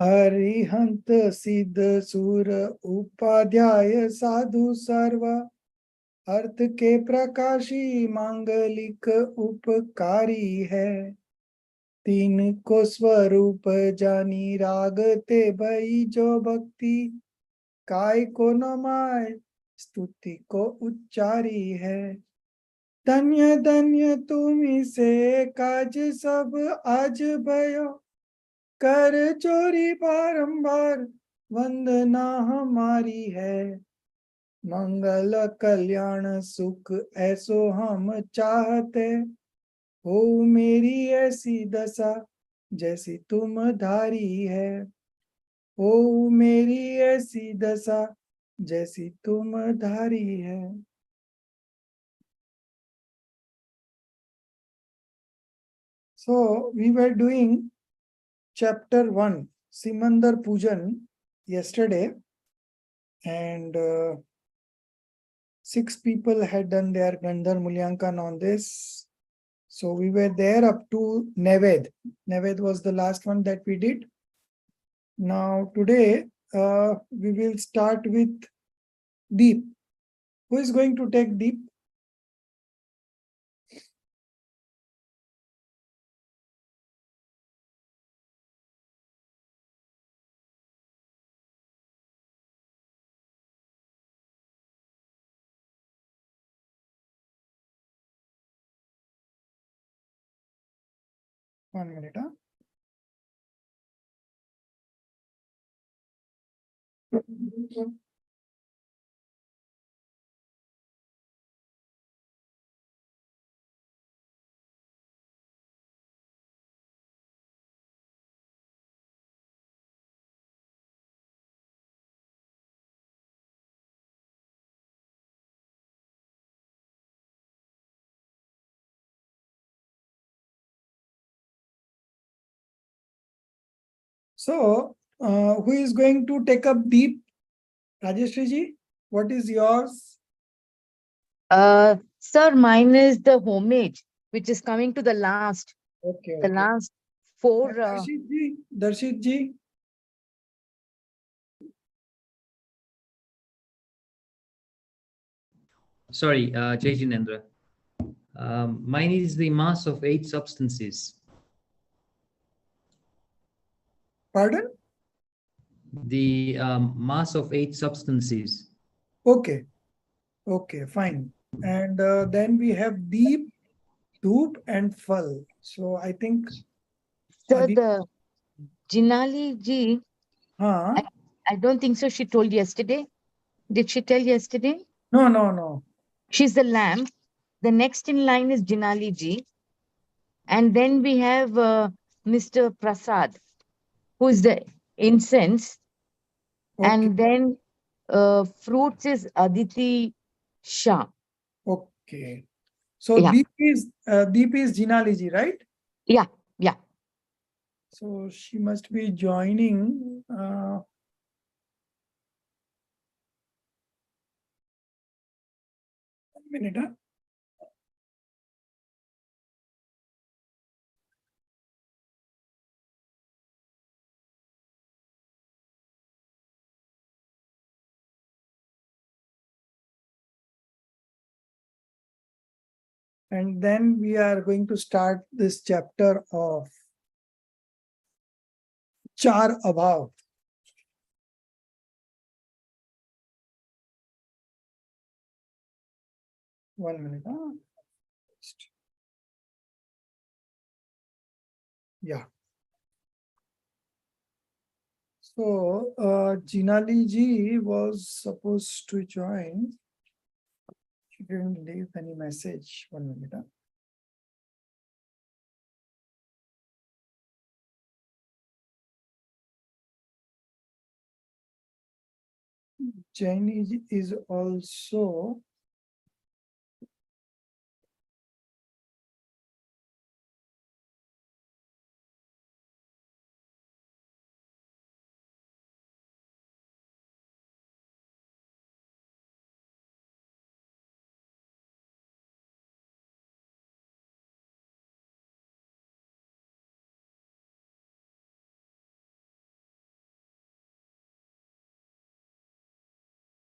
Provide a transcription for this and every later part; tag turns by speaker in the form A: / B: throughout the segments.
A: हरिहंत सिद्ध सुर उपाध्याय साधु सर्व अर्थ के प्रकाशी मांगलिक उपकारी है। तीन को स्वरूप जानी रागते भई जो भक्ति काय को नमाय स्तुति को उच्चारी है। धन्य धन्य तुम्ही से काज सब आज भयो कर चोरी बारंबार वंदना हमारी है। मंगल कल्याण सुख ऐसो हम चाहते हो मेरी ऐसी दशा जैसी तुम धारी है। हो मेरी ऐसी दशा जैसी तुम धारी है। So we were doing chapter 1 Simandar Pujan yesterday, and 6 people had done their Gandhar Mulyankan on this. So we were there up to Neved. Neved was the last one that we did. Now today we will start with Deep. Who is going to take Deep? One minute. So who is going to take up Deep? Rajeshri ji, what is yours?
B: Sir, mine is the homage, which is coming to the last.
A: Okay.
B: The last 4.
A: Darshit ji.
C: Sorry, Jai Jinendra. Mine is the mass of 8 substances.
A: Pardon?
C: The mass of 8 substances.
A: Okay. Okay, fine. And then we have Deep, Dhoop, and Phal. So I think.
B: Sir, the Jinali ji,
A: I
B: don't think so. She told yesterday. Did she tell yesterday?
A: No.
B: She's the lamp. The next in line is Jinali ji. And then we have Mr. Prasad, who is the incense.
A: Okay.
B: And then fruits is Aditi Shah.
A: Okay. So
B: Yeah.
A: Deep is Jinali ji, right?
B: Yeah.
A: So she must be joining. 1 minute. And then we are going to start this chapter of Char Abhav. One minute. Yeah. So Jinali ji was supposed to join. She didn't leave any message. 1 minute. Jaini ji is also.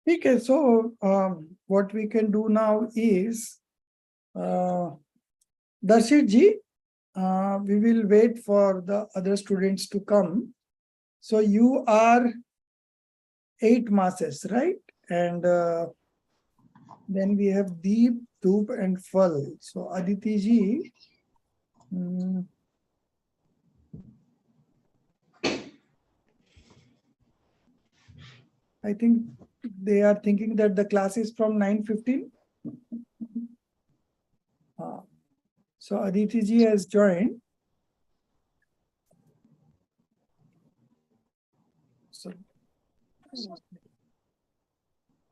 A: Okay, so what we can do now is, Darshit ji, we will wait for the other students to come. So you are 8 masses, right? And then we have Deep, Dhoop, and Phal. So Aditi ji, I think they are thinking that the class is from 9:15. So Aditi ji has joined. So,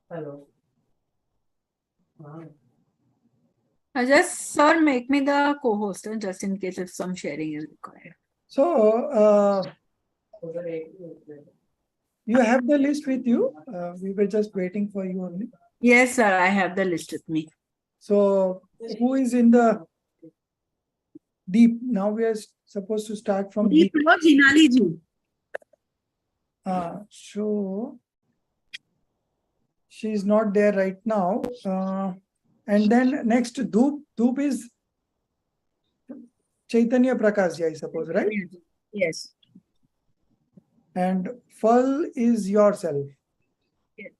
A: hello.
D: Just sir, make me the co-host just in case if some sharing is required.
A: So you have the list with you. We were just waiting for you only.
D: Yes, sir, I have the list with me.
A: So who is in the Deep? Now we are supposed to start from Deep.
D: Jinali ji.
A: So she is not there right now. And then next Dhoop. Dhoop is Chaitanya Prakash, I suppose, right?
D: Yes.
A: And Phal is yourself.
D: Yes.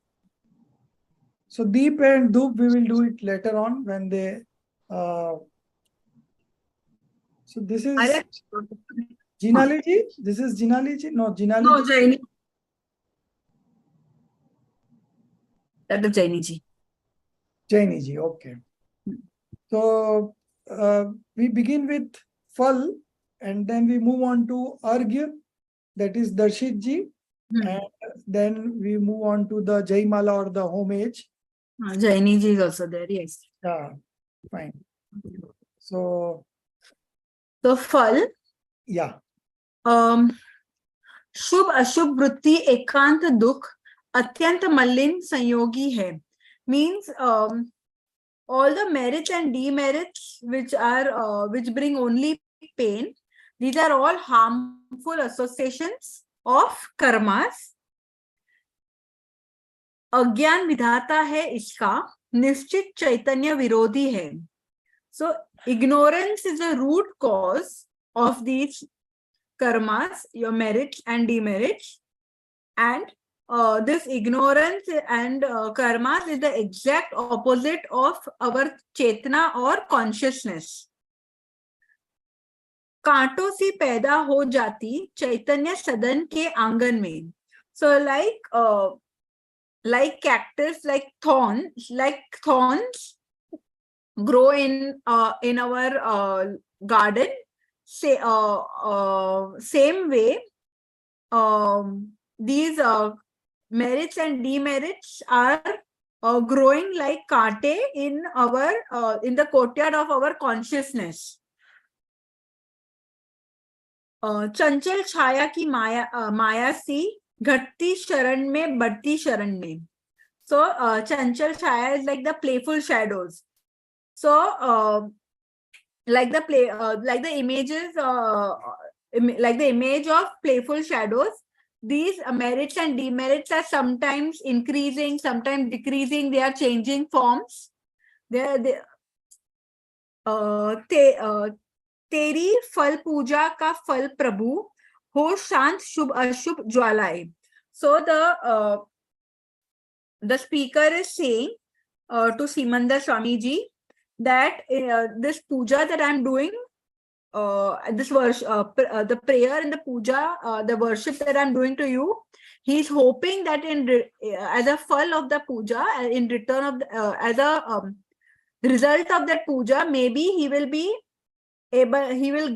A: So Deep and Dhoop, we will do it later on when they. So this is Jinali ji. This is Jinali ji. No, Jinali
D: No,
A: ji.
D: Jaini. That is Jaini ji.
A: Jaini ji. Okay. So we begin with Phal and then we move on to Arghya, that is Darshit ji. And then we move on to the Jaimala or the homage.
D: Jaini ji is also there, yes.
A: Yeah, fine. So
D: Phal.
A: Yeah.
D: शुभ अशुभ वृत्ति एकांत दुख अत्यंत मलिन संयोगी है. Means all the merits and demerits which bring only pain, these are all harmful associations of karmas. अज्ञान विधाता है इसका, निश्चित चैतन्य विरोधी है. So ignorance is the root cause of these karmas, your merits and demerits, and this ignorance and karmas is the exact opposite of our chetna or consciousness. कांटों सी पैदा हो जाती चैतन्य सदन के आंगन में. So like cactus, like thorns grow in our garden. Same way, these merits and demerits are growing like kaate in the courtyard of our consciousness. चंचल छाया की माया सी घटती शरण में बढ़ती शरण में. So chanchal chaya is like the playful shadows. So like the images, like the image of playful shadows, these merits and demerits are sometimes increasing, sometimes decreasing. They are changing forms. तेरी फल पूजा का फल प्रभु हो शांत शुभ अशुभ ज्वालाएं. So the speaker is saying to Simandar Swami ji that this puja that I'm doing, this the prayer and the puja, the worship that I'm doing to you, he's hoping that as a fall of the puja, in return of as a result of that puja, maybe he will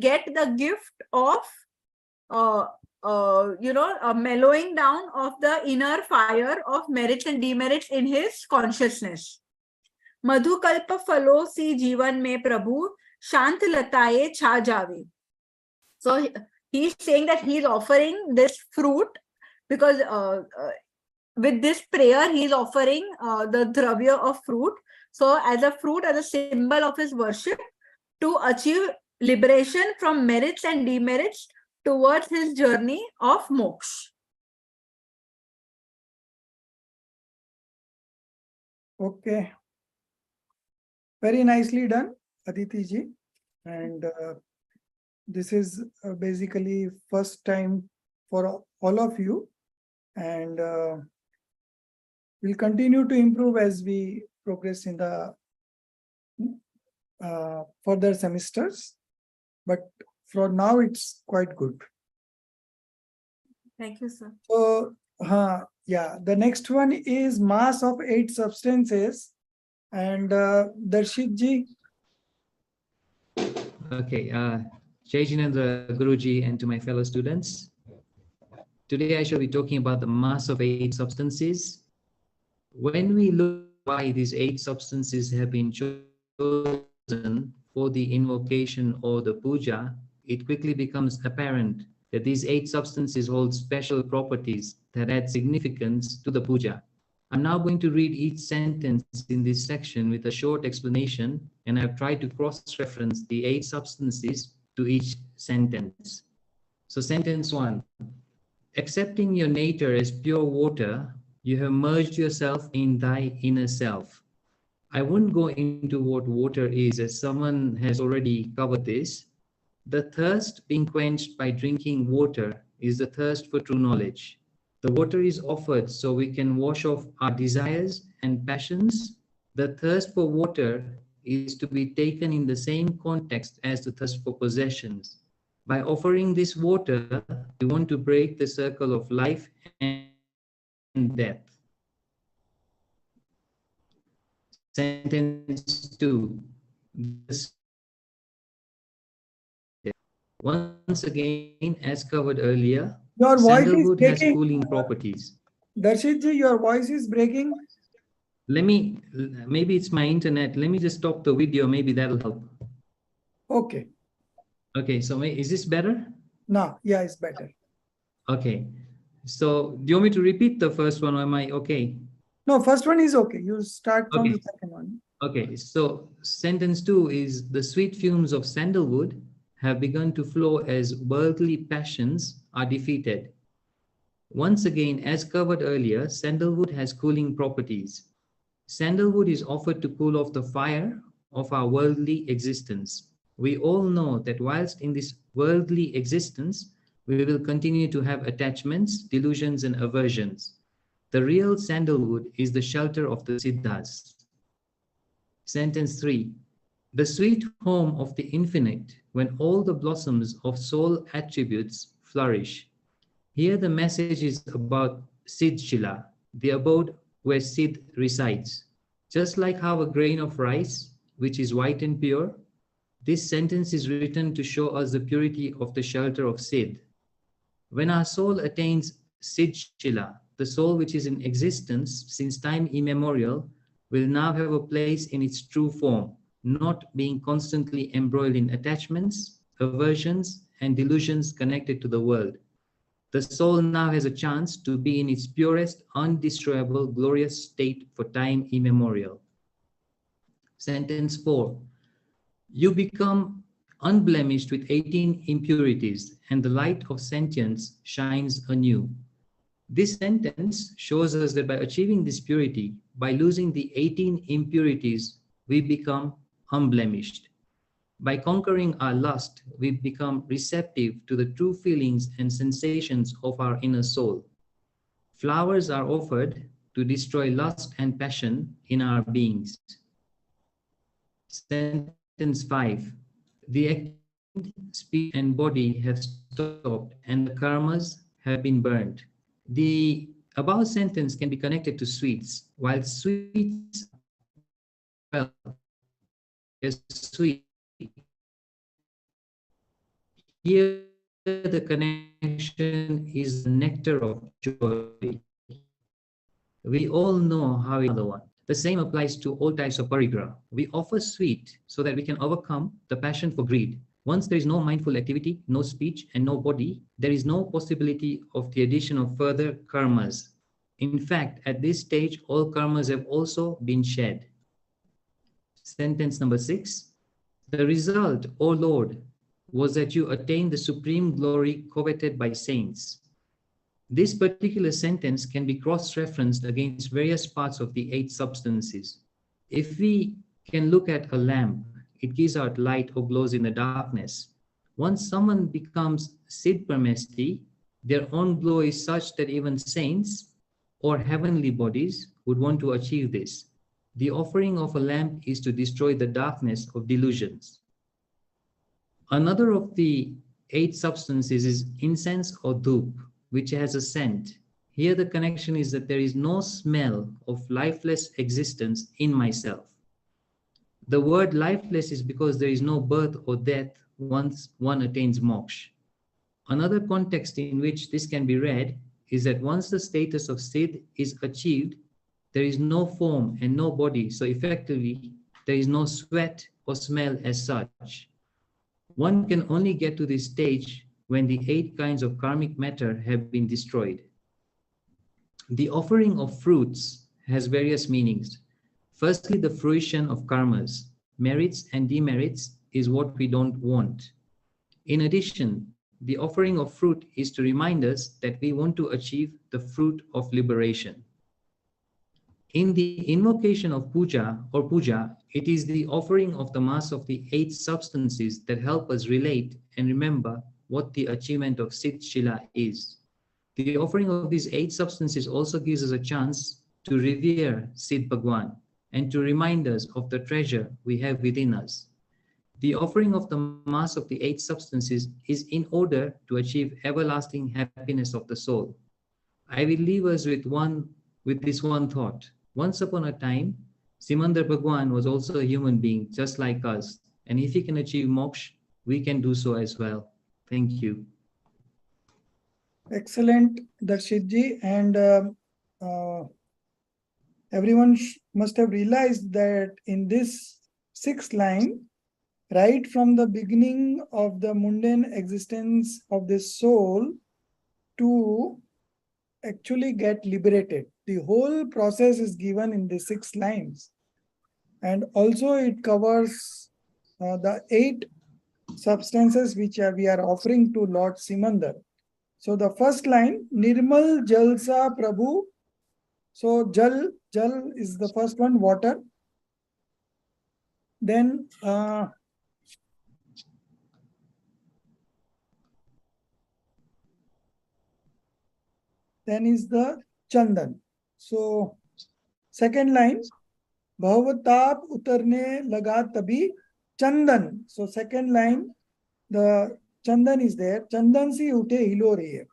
D: get the gift of mellowing down of the inner fire of merits and demerits in his consciousness. मधुकल्प फलों सी जीवन में प्रभु शांत लताए छा जावे. So he is saying that he is offering this fruit because with this prayer he is offering the dravya of fruit. So as a fruit, as a symbol of his worship, to achieve liberation from merits and demerits towards his journey of moksha.
A: Okay. Very nicely done, Aditi ji. And this is basically first time for all of you. And we'll continue to improve as we progress in the further semesters. But for now, it's quite good.
D: Thank you, sir.
A: So, yeah, the next one is mass of 8 substances. And Darshit ji.
C: Okay, Jayajinendra Guruji, and to my fellow students. Today I shall be talking about the mass of 8 substances. When we look at why these 8 substances have been chosen for the invocation or the puja, it quickly becomes apparent that these 8 substances hold special properties that add significance to the puja. I'm now going to read each sentence in this section with a short explanation, and I've tried to cross-reference the 8 substances to each sentence. So sentence 1, accepting your nature as pure water, you have merged yourself in thy inner self. I wouldn't go into what water is, as someone has already covered this. The thirst being quenched by drinking water is the thirst for true knowledge. The water is offered so we can wash off our desires and passions. The thirst for water is to be taken in the same context as the thirst for possessions. By offering this water, we want to break the circle of life and death. Sentence 2. Once again, as covered earlier,
A: Your voice is
C: sandalwood has
A: breaking.
C: cooling properties.
A: Darshit ji, your voice is breaking.
C: Maybe it's my internet. Let me just stop the video. Maybe that'll help.
A: Okay.
C: Okay, so is this better?
A: Now, yeah, it's better.
C: Okay. So do you want me to repeat the first one, or am I okay?
A: No, first one is okay. You start from
C: Okay.
A: the second one.
C: Okay, so sentence 2 is the sweet fumes of sandalwood have begun to flow as worldly passions are defeated. Once again, as covered earlier, sandalwood has cooling properties. Sandalwood is offered to cool off the fire of our worldly existence. We all know that whilst in this worldly existence, we will continue to have attachments, delusions, and aversions. The real sandalwood is the shelter of the Siddhas. Sentence 3. The sweet home of the infinite, when all the blossoms of soul attributes flourish. Here the message is about Siddhshila, the abode where Siddh resides. Just like how a grain of rice, which is white and pure, this sentence is written to show us the purity of the shelter of Siddh. When our soul attains Siddhshila, the soul which is in existence since time immemorial, will now have a place in its true form, not being constantly embroiled in attachments, aversions, and delusions connected to the world. The soul now has a chance to be in its purest, undestroyable, glorious state for time immemorial. Sentence 4. You become unblemished with 18 impurities, and the light of sentience shines anew. This sentence shows us that by achieving this purity, by losing the 18 impurities, we become unblemished. By conquering our lust, we become receptive to the true feelings and sensations of our inner soul. Flowers are offered to destroy lust and passion in our beings. Sentence 5. The activity, speech, and body have stopped, and the karmas have been burned. The above sentence can be connected to sweets. While sweets are sweet, here the connection is the nectar of joy. We all know how it's another one. The same applies to all types of parigraha. We offer sweet so that we can overcome the passion for greed. Once there is no mindful activity, no speech, and no body, there is no possibility of the addition of further karmas. In fact, at this stage, all karmas have also been shed. Sentence number 6. The result, O Lord, was that you attained the supreme glory coveted by saints. This particular sentence can be cross-referenced against various parts of the 8 substances. If we can look at a lamp, it gives out light or glows in the darkness. Once someone becomes Sid Parmesti, their own glow is such that even saints or heavenly bodies would want to achieve this. The offering of a lamp is to destroy the darkness of delusions. Another of the 8 substances is incense or dhup, which has a scent. Here the connection is that there is no smell of lifeless existence in myself. The word lifeless is because there is no birth or death once one attains moksha. Another context in which this can be read is that once the status of Siddh is achieved, there is no form and no body, so effectively there is no sweat or smell as such. One can only get to this stage when the 8 kinds of karmic matter have been destroyed. The offering of fruits has various meanings. Firstly, the fruition of karmas, merits and demerits is what we don't want. In addition, the offering of fruit is to remind us that we want to achieve the fruit of liberation. In the invocation of puja, it is the offering of the mass of the 8 substances that help us relate and remember what the achievement of Siddh Shila is. The offering of these 8 substances also gives us a chance to revere Siddh Bhagwan and to remind us of the treasure we have within us. The offering of the mass of the 8 substances is in order to achieve everlasting happiness of the soul. I will leave us with this one thought. Once upon a time, Simandar Bhagwan was also a human being just like us, and if he can achieve moksha, we can do so as well. Thank you.
A: Excellent, Darshitji, and everyone must have realized that in this 6th line, right from the beginning of the mundane existence of this soul to actually get liberated, the whole process is given in the 6 lines. And also it covers the 8 substances which we are offering to Lord Simandar. So the first line, Nirmal Jalsa Prabhu. So Jal is the first one, water. Then is the Chandan. So second line, Bhavatap utarne laga tabhi Chandan. So second line, the Chandan is there. Chandan si ute hilo rahi hai.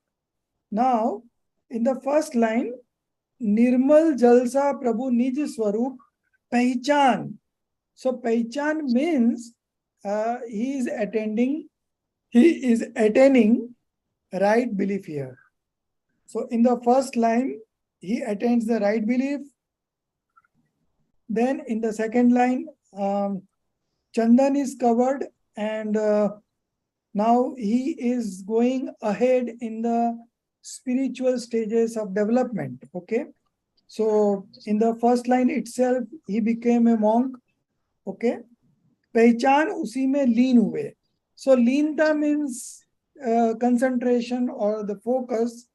A: Now, in the first line, Nirmal Jalsa Prabhu Nij Swarup Pehchan. So Pehchan means he is attaining right belief here. So in the first line, he attains the right belief. Then in the second line, Chandan is covered, and now he is going ahead in the spiritual stages of development. Okay. So in the first line itself, he became a monk. Okay. Pehchan usi mein leen hue. So leenta means concentration or the focus,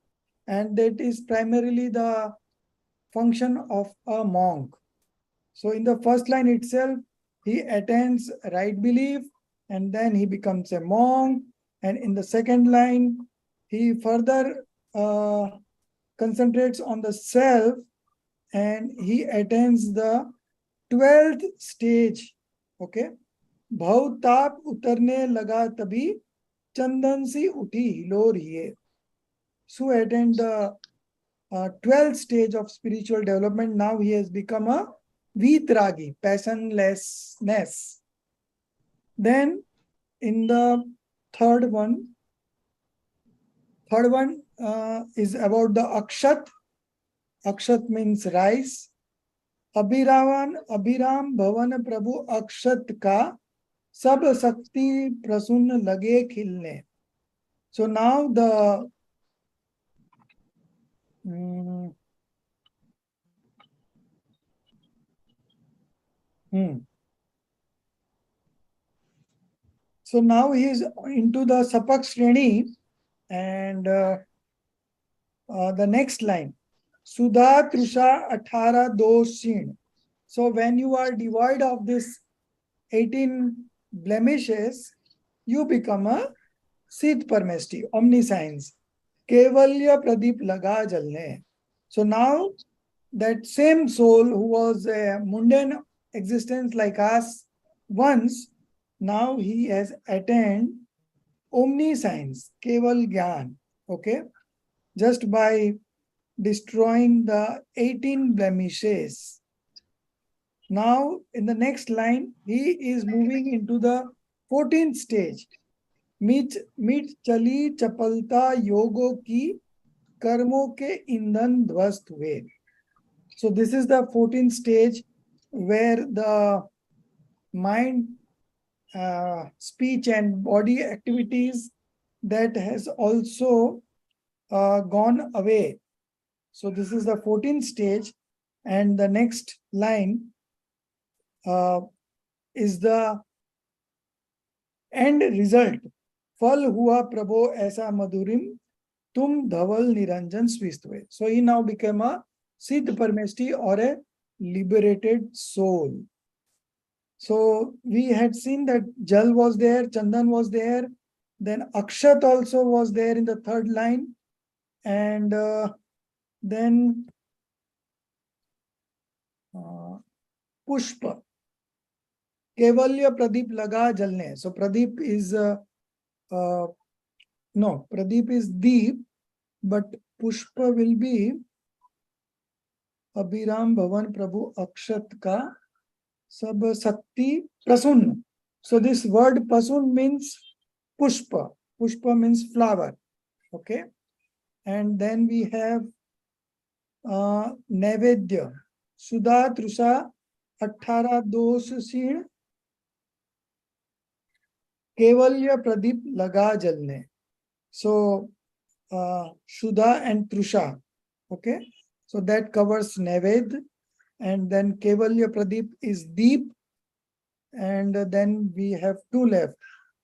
A: and that is primarily the function of a monk. So in the first line itself, he attains right belief, and then he becomes a monk. And in the second line, he further concentrates on the self, and he attains the 12th stage. Okay. Bhav tap utarne laga tabhi chandan si uthi hilo riye. So attained the 12th stage of spiritual development. Now he has become a Vitragi, passionlessness. Then in the third one is about the Akshat. Akshat means rice. Abhiram Bhavan Prabhu Akshat ka sab sakti prasunna lage khilne. So now the So now he is into the Sapak Shreni, and The next line, Sudha Trusha Athara Doshin. So when you are devoid of this 18 blemishes, you become a Sid Parmesti, omniscience. Kevalya Pradip Laga Jalne. So now that same soul who was a mundane existence like us once, now he has attained omniscience, Keval Gyan. Okay, just by destroying the 18 blemishes. Now, in the next line, he is moving into the 14th stage. Mit chali chapalta yogo ki karmo ke indhan dvast hue. So this is the 14th stage where the mind, speech and body activities that has also gone away. So this is the 14th stage, and the next line is the end result. Fal hua prabho aisa madurim tum dhaval niranjan swistve. So he now became a Siddh Parmesti or a liberated soul. So we had seen that Jal was there, Chandan was there, then Akshat also was there in the third line, and then Pushpa. Kevalya Pradeep Laga Jalne. So Pradeep is, no, Pradeep is Deep, but Pushpa will be Abhiram Bhavan Prabhu Akshat Ka Sab Sakti Prasun. So this word Prasun means Pushpa. Pushpa means flower. Okay. And then we have Naivedya. Sudha Trusha 18 Dos Sin Kevalya Pradeep Laga Jalne. So Sudha and Trusha. Okay. So that covers Naved. And then Kevalya Pradeep is Deep. And then we have two left,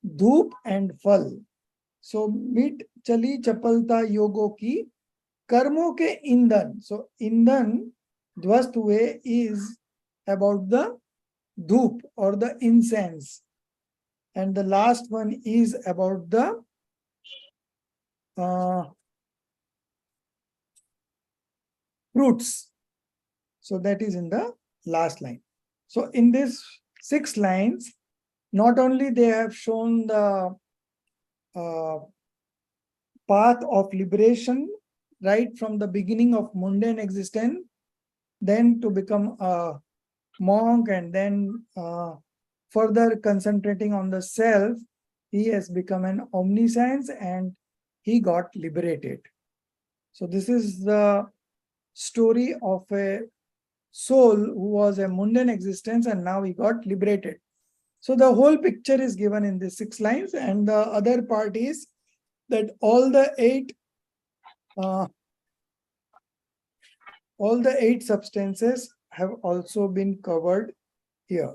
A: Dhoop and Fal. So Mit Chali Chapalta Yogo Ki Karmo Ke Indhan. So Indhan, Dvast Hue is about the Dhoop or the incense. And the last one is about the fruits. So that is in the last line. So in this 6 lines, not only they have shown the path of liberation right from the beginning of mundane existence, then to become a monk, and then further concentrating on the self, he has become an omniscience and he got liberated. So this is the story of a soul who was a mundane existence and now he got liberated. So the whole picture is given in these 6 lines, and the other part is that all the 8 substances have also been covered here.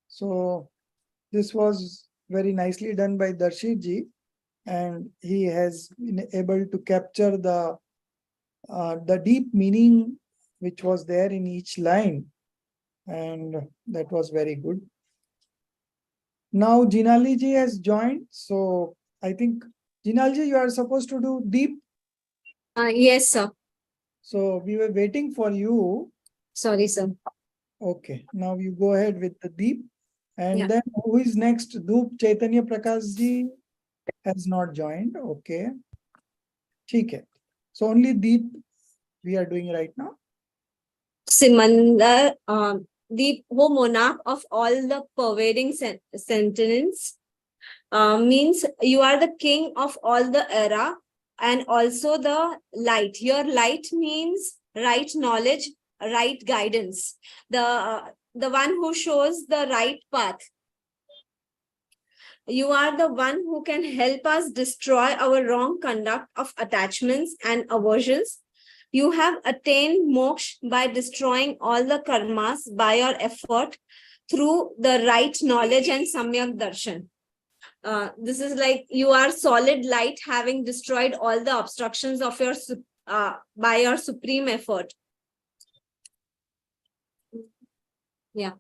A: So this was very nicely done by Darshit ji, and he has been able to capture the deep meaning which was there in each line, and that was very good. Now Jinali ji has joined, so I think Jinali ji, you are supposed to do deep.
E: Yes, sir.
A: So we were waiting for you.
E: Sorry, sir.
A: Okay, now you go ahead with the deep. And
E: Yeah.
A: then who is next? Dhoop Chaitanya Prakash ji has not joined. Okay. Okay. So only deep we are doing right now.
E: Simandar, the monarch of all the pervading sentence, means you are the king of all the era and also the light. Your light means right knowledge, right guidance. The one who shows the right path. You are the one who can help us destroy our wrong conduct of attachments and aversions. You have attained moksha by destroying all the karmas by your effort through the right knowledge and samyak darshan. this is like you are solid light, having destroyed all the obstructions of your by your supreme effort. Yeah.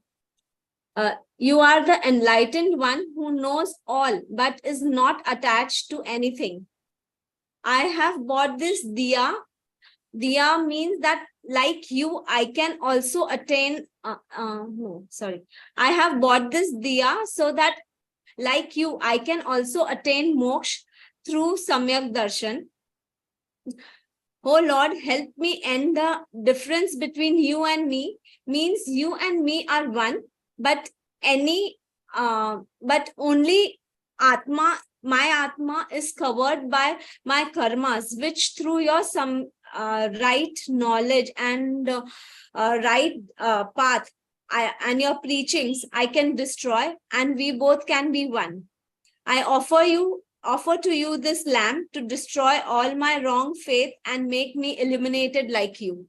E: You are the enlightened one who knows all but is not attached to anything. I have bought this diya. Diya means that like you, I can also attain. No, sorry. I have bought this diya so that like you, I can also attain moksha through Samyak Darshan. Oh Lord, help me end the difference between you and me. Means you and me are one, but but only Atma, my Atma is covered by my karmas, which through your some right knowledge and right path and your preachings, I can destroy, and we both can be one. I offer to you this lamp to destroy all my wrong faith and make me illuminated like you.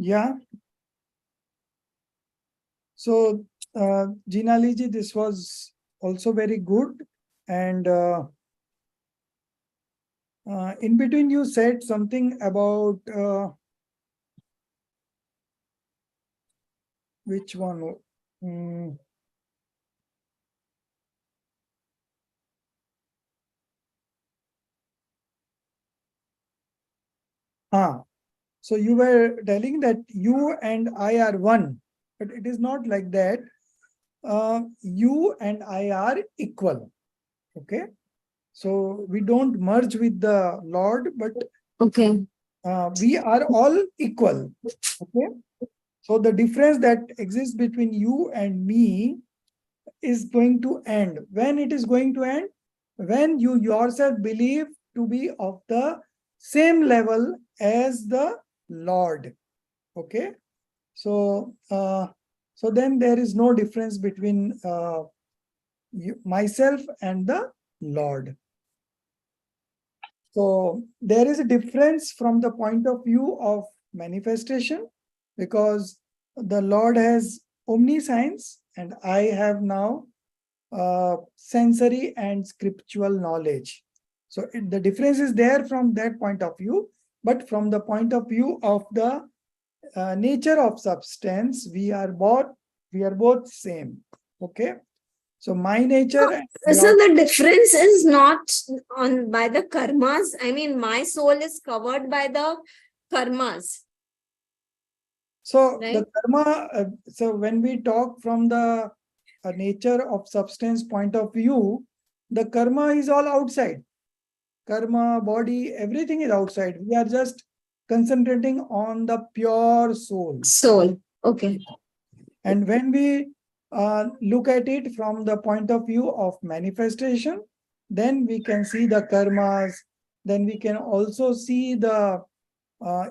A: Yeah. So, Jinali ji, this was also very good. And in between, you said something about which one? So you were telling that you and I are one, but it is not like that. You and I are equal. Okay. So we don't merge with the Lord, but
E: Okay.
A: we are all equal. Okay. So the difference that exists between you and me is going to end. When it is going to end? When you yourself believe to be of the same level as the Lord. Okay. So, so then there is no difference between myself and the Lord. So there is a difference from the point of view of manifestation, because the Lord has omniscience and I have now sensory and scriptural knowledge. So the difference is there from that point of view, but from the point of view of the nature of substance, we are both same. Okay. So my nature.
E: So the difference is not on by the karmas. I mean, my soul is covered by the karmas.
A: So
E: right?
A: the karma. So when we talk from the nature of substance point of view, the karma is all outside. Karma, body, everything is outside. We are just concentrating on the pure soul.
E: Soul. Okay.
A: And when we look at it from the point of view of manifestation, then we can see the karmas, then we can also see the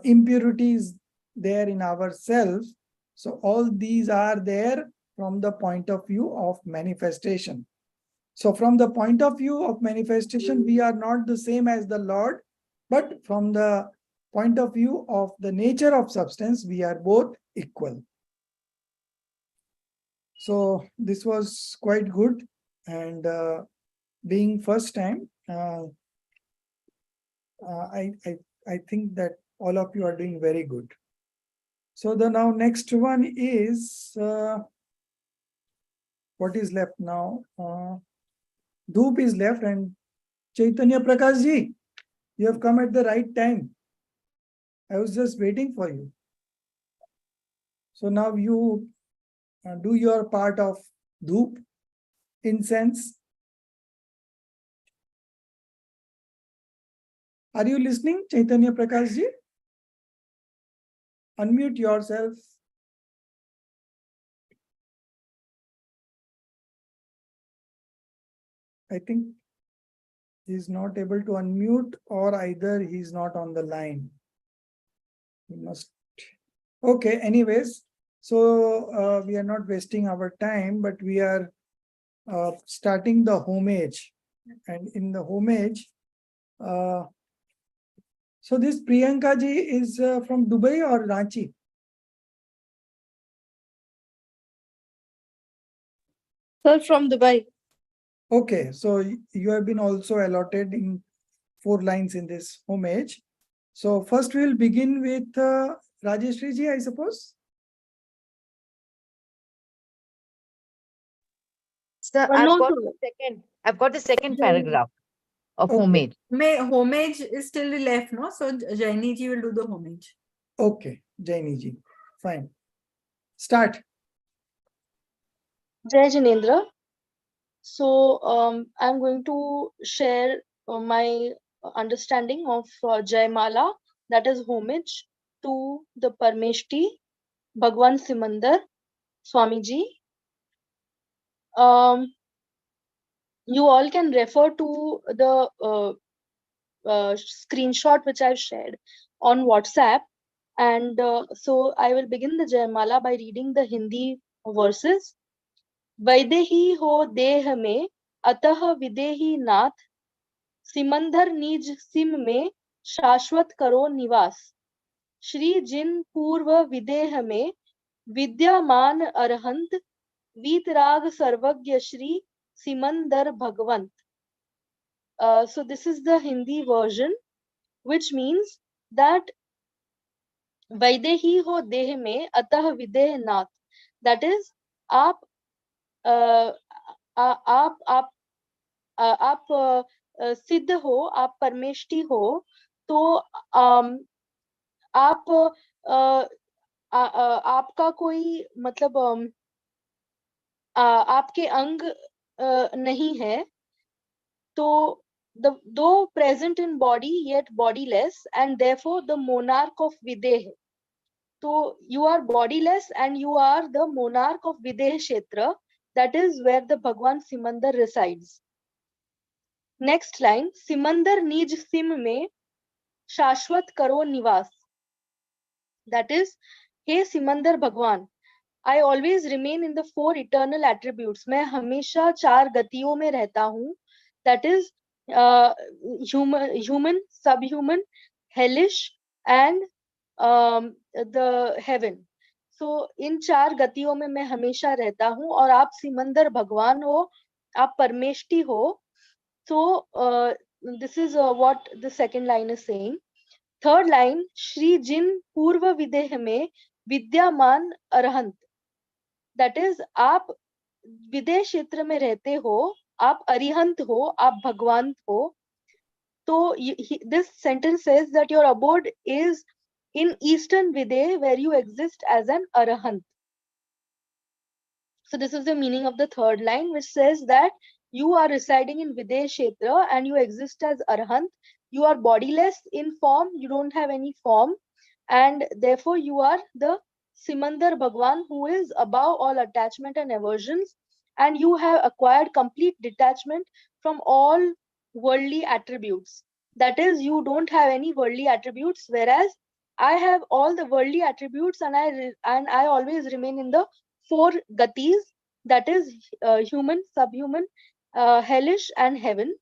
A: impurities there in ourselves. So all these are there from the point of view of manifestation. So from the point of view of manifestation, we are not the same as the Lord, but from the point of view of the nature of substance, we are both equal. So this was quite good, and being first time, I think that all of you are doing very good. So the now next one is what is left now? Dhoop is left, and Chaitanya Prakash ji, you have come at the right time. I was just waiting for you. So now you do your part of dhoop, incense. Are you listening, Chaitanya Prakash ji? Unmute yourself. I think he's not able to unmute, or either he's not on the line. He must. Okay, anyways, so we are not wasting our time, but we are starting the homage. And in the homage, so this Priyanka ji is from Dubai or Ranchi?
F: Sir, from Dubai.
A: Okay, so you have been also allotted in 4 lines in this homage. So first we'll begin with Rajeshri ji, I suppose.
B: Sir,
F: No,
B: I've got
F: sir.
B: the second. I've got the second
F: Yeah.
B: paragraph of
A: Okay.
B: homage.
D: Homage is still left, no? So Jaini ji will do the homage.
A: Okay, Jaini ji, fine. Start.
F: Jai Jinendra. So, I'm going to share my understanding of Jaimala, that is homage to the Parmeshti, Bhagwan Simandar, Swamiji. You all can refer to the screenshot which I've shared on WhatsApp. And so I will begin the Jaimala by reading the Hindi verses. Vaidehi हो देह में अतः विदेही नाथ सिमंदर निज SIM में शाश्वत करो निवास श्री जिन पूर्व विदेह में विद्यमान अरहंत वीतराग सर्वज्ञ श्री सिमंदर भगवंत. So this is the Hindi version, which means that Vaidehi हो देह में अतः विदेह नाथ, that is आप सिद्ध हो, आप परमेष्टि हो, तो आप आपका कोई मतलब आपके अंग नहीं है, तो though present in body yet bodiless, and therefore the monarch of Videha. So you are bodiless and you are the monarch of Videha Kshetra, that is where the Bhagwan Simandar resides. Next line, Simandar Nij Sim में शाश्वत करो निवास. That is, हे सिमंदर भगवान, I always remain in the 4 eternal attributes. मैं हमेशा 4 गतियों में रहता हूँ. That is human, subhuman, hellish, and the heaven. So इन 4 गतियों में मैं हमेशा रहता हूँ और आप सिमंदर भगवान हो, आप परमेष्टि हो. So this is what the second line is saying. Third line, Shri Jin Purva Videha में विद्यमान अरहंत. That is, आप विदेह क्षेत्र में रहते हो, आप अरिहंत हो, आप भगवान हो. So this sentence says that your abode is in Eastern Videha, where you exist as an arahant. So this is the meaning of the third line, which says that you are residing in Videha Kshetra and you exist as arahant. You are bodiless in form, you don't have any form, and therefore you are the Simandar Bhagwan, who is above all attachment and aversions, and you have acquired complete detachment from all worldly attributes. That is, you don't have any worldly attributes, whereas I have all the worldly attributes, and I always remain in the 4 gatis, that is human, subhuman, hellish, and heaven.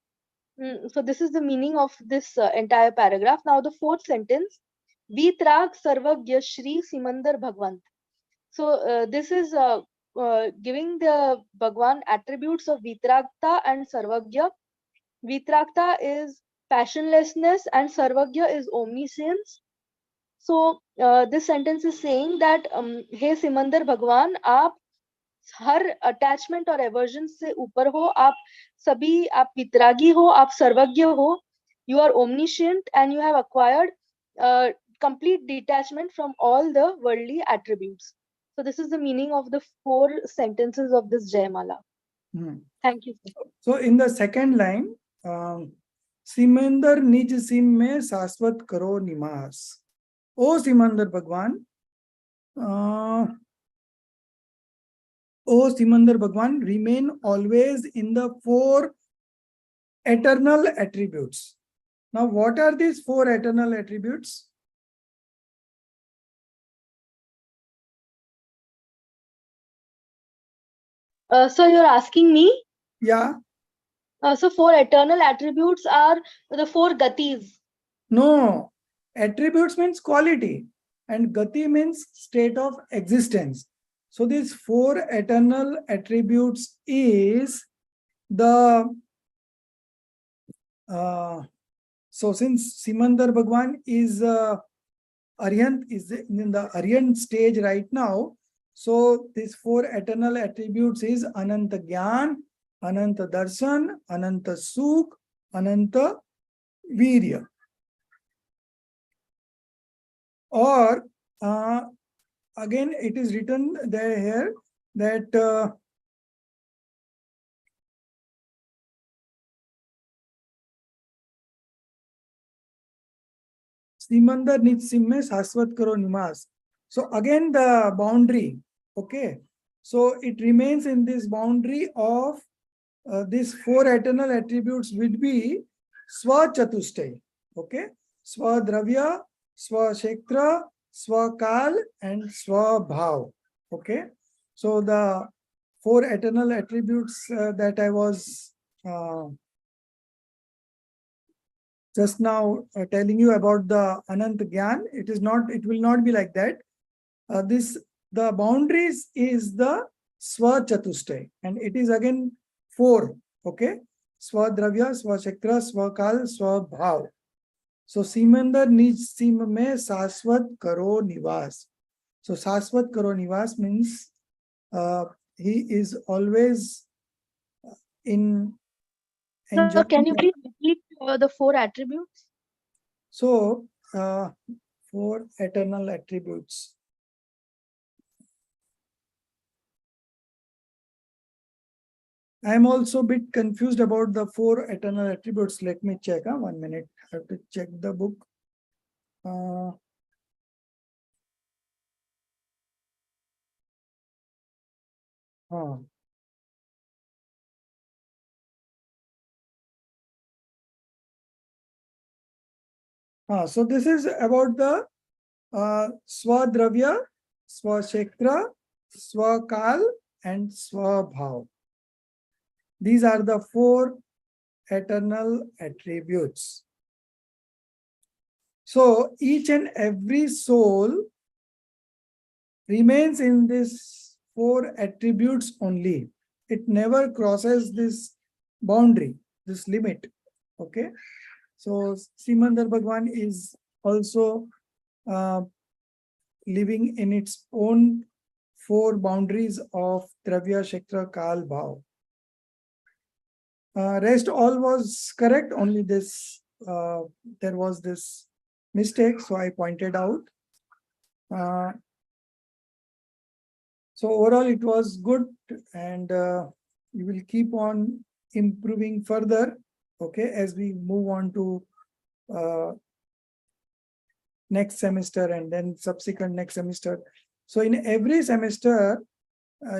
F: So this is the meaning of this entire paragraph. Now the 4th sentence, Vitrag Sarvagya Shri Simandar Bhagwant. So this is giving the Bhagwan attributes of Vitragta and Sarvagya. Vitragta is passionlessness and Sarvagya is omniscience. So this sentence is saying that हे सिमंदर भगवान, आप हर attachment और aversion से ऊपर हो, आप वितरागी हो, आप सर्वज्ञ हो, you are omniscient and you have acquired complete detachment from all the worldly attributes. So this is the meaning of the 4 sentences of this Jayamala. Thank you.
A: So in the second line, Simandhar निज SIM में शाश्वत करो निवास. O Simandhar भगवान, O Simandar Bhagwan, remain always in the 4 eternal attributes. Now, what are these 4 eternal attributes?
F: So you're asking me?
A: Yeah.
F: So 4 eternal attributes are the 4 gatis.
A: No, attributes means quality and gati means state of existence. So these four eternal attributes is the so since Simandar Bhagwan is Arihant, is in the Arihant stage right now, so these four eternal attributes is Ananta Gyan, Ananta Darshan, Ananta Sukh, Ananta Virya. Or again it is written there here that Simandar Nich Simme Saswat Karo Nimas. So again the boundary, okay. So it remains in this boundary of these four eternal attributes would be Swa Chatushtay, okay. Swa Dravya, Swa Kshetra, Swa Kal and Swa Bhav, okay. So the four eternal attributes that I was just now telling you about the Anant Gyan, it will not be like that. The boundaries is the Swa Chatushtay, and it is again four, okay? Swa Dravya, Swa Kshetra, Swa Kal, Swa Bhav. So Simandar Nij Sim Me Saswat Karo Nivas. So Saswat Karo Nivas means he is always in
F: So can you
A: enjoyment.
F: please repeat the four attributes?
A: So four eternal attributes. I am also a bit confused about the four eternal attributes. Let me check. 1 minute. I have to check the book. So this is about the Swadravya, Swashetra, Swakal, and Swabhav. These are the four eternal attributes. So each and every soul remains in these four attributes only. It never crosses this boundary, this limit. Okay. So Simandar Bhagwan is also living in its own four boundaries of Dravya, Kshetra, Kal, Bhav. Rest all was correct, only this, there was this mistake, so I pointed out. So overall it was good, and you will keep on improving further, okay, as we move on to next semester and then subsequent next semester. So in every semester,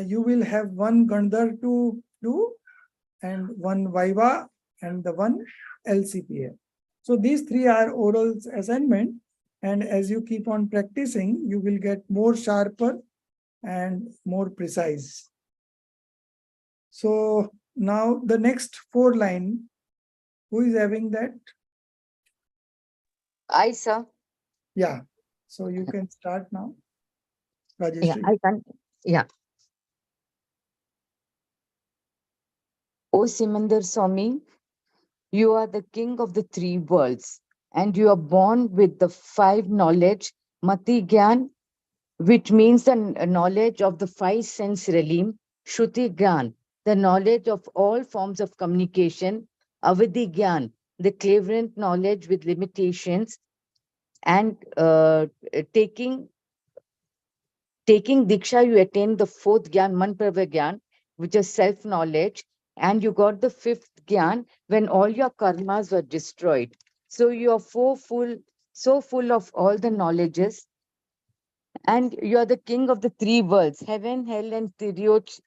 A: you will have one Gandhar to do and one Viva and the one LCPA. So these three are oral assignment, and as you keep on practicing, you will get more sharper and more precise. So now the next four line, who is having that?
B: I, sir.
A: Yeah. So you can start now.
B: Yeah,
A: Rajeshri.
B: I can. Yeah. O Simandar Swami, you are the king of the three worlds, and you are born with the five knowledge, Mati Gyan, which means the knowledge of the five sense realm, Shruti Gyan, the knowledge of all forms of communication, Avadi Gyan, the clairvoyant knowledge with limitations, and taking Diksha, you attain the fourth Gyan, Manprava Gyan, which is self-knowledge, and you got the fifth Gyan when all your karmas were destroyed. So you are so full of all the knowledges, and you are the king of the three worlds, heaven, hell, and Tiryanch